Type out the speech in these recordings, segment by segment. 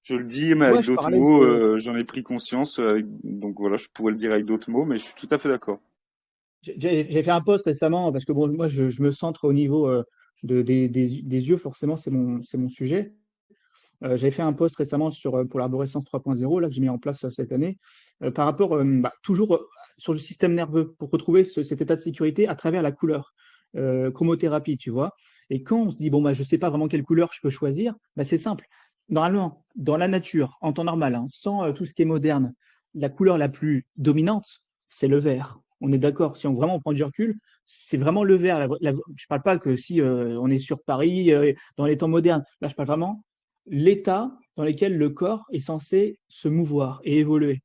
Je le dis, mais Tu vois, avec je d'autres parlais mots, de, j'en ai pris conscience. Donc voilà, je pourrais le dire avec d'autres mots, mais je suis tout à fait d'accord. j'ai fait un post récemment parce que bon, moi, je me centre au niveau des yeux, forcément, c'est mon sujet. J'avais fait un post récemment pour l'arborescence 3.0 là, que j'ai mis en place cette année, par rapport toujours sur le système nerveux, pour retrouver cet état de sécurité à travers la couleur, chromothérapie, tu vois. Et quand on se dit, bon, bah, je ne sais pas vraiment quelle couleur je peux choisir, bah, c'est simple. Normalement, dans la nature, en temps normal, hein, sans tout ce qui est moderne, la couleur la plus dominante, c'est le vert. On est d'accord, si on vraiment prend du recul, c'est vraiment le vert. Je ne parle pas que si on est sur Paris, dans les temps modernes. Là, je parle vraiment l'état dans lequel le corps est censé se mouvoir et évoluer.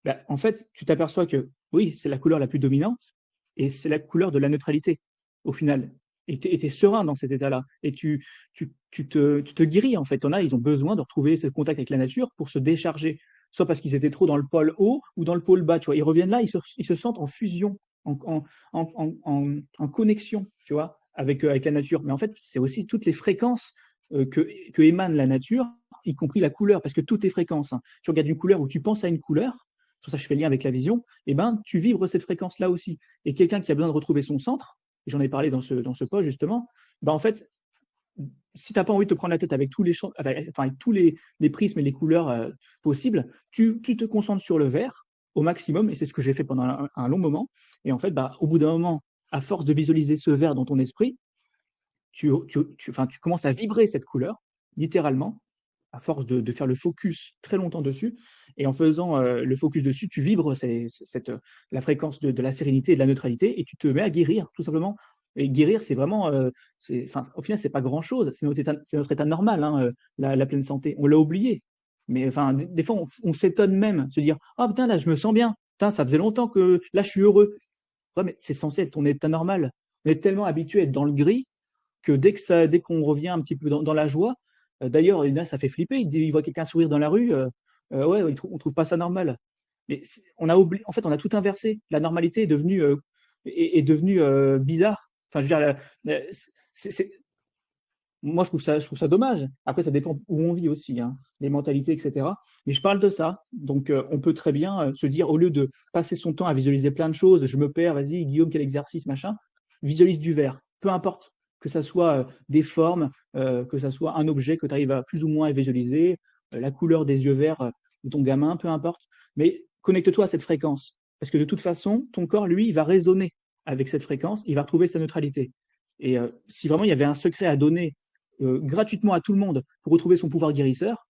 Bah, en fait, tu t'aperçois que oui, c'est la couleur la plus dominante et c'est la couleur de la neutralité au final. Et tu es serein dans cet état-là. Et tu te guéris en fait. Ils ont besoin de retrouver ce contact avec la nature pour se décharger. Soit parce qu'ils étaient trop dans le pôle haut ou dans le pôle bas. Tu vois. Ils reviennent là, ils se sentent en fusion, en connexion tu vois, avec la nature. Mais en fait, c'est aussi toutes les fréquences que émane la nature, y compris la couleur, parce que tout est fréquence. Hein. Tu regardes une couleur ou tu penses à une couleur, c'est pour ça que je fais le lien avec la vision, et ben tu vibres cette fréquence-là aussi. Et quelqu'un qui a besoin de retrouver son centre, et j'en ai parlé dans ce post justement, ben en fait, si tu n'as pas envie de te prendre la tête avec tous les champs, enfin, avec tous les prismes et les couleurs possibles, tu te concentres sur le vert au maximum, et c'est ce que j'ai fait pendant un long moment. Et en fait, bah, au bout d'un moment, à force de visualiser ce vert dans ton esprit, enfin, tu commences à vibrer cette couleur, littéralement, à force de faire le focus très longtemps dessus. Et en faisant le focus dessus, tu vibres la fréquence de la sérénité et de la neutralité et tu te mets à guérir, tout simplement. Et guérir, c'est vraiment, enfin, au final, c'est pas grand-chose. C'est notre état normal, hein, la pleine santé. On l'a oublié. Mais enfin, des fois, on s'étonne même, se dire, ah putain, là, je me sens bien. Putain, ça faisait longtemps que là, je suis heureux. Ouais, mais c'est censé être ton état normal. On est tellement habitué à être dans le gris que dès qu'on revient un petit peu dans la joie, d'ailleurs, là, ça fait flipper. Il voit quelqu'un sourire dans la rue, ouais, on trouve pas ça normal. Mais on a oublié, en fait, on a tout inversé. La normalité est devenue bizarre. Enfin, je veux dire, moi, je trouve ça dommage. Après, ça dépend où on vit aussi, hein, les mentalités, etc. Mais je parle de ça. Donc, on peut très bien se dire, au lieu de passer son temps à visualiser plein de choses, je me perds, vas-y, Guillaume, quel exercice, machin, visualise du vert. Peu importe que ça soit des formes, que ça soit un objet que tu arrives à plus ou moins à visualiser, la couleur des yeux verts de ton gamin, peu importe. Mais connecte-toi à cette fréquence. Parce que de toute façon, ton corps, lui, il va résonner avec cette fréquence, il va retrouver sa neutralité. Et si vraiment il y avait un secret à donner gratuitement à tout le monde pour retrouver son pouvoir guérisseur,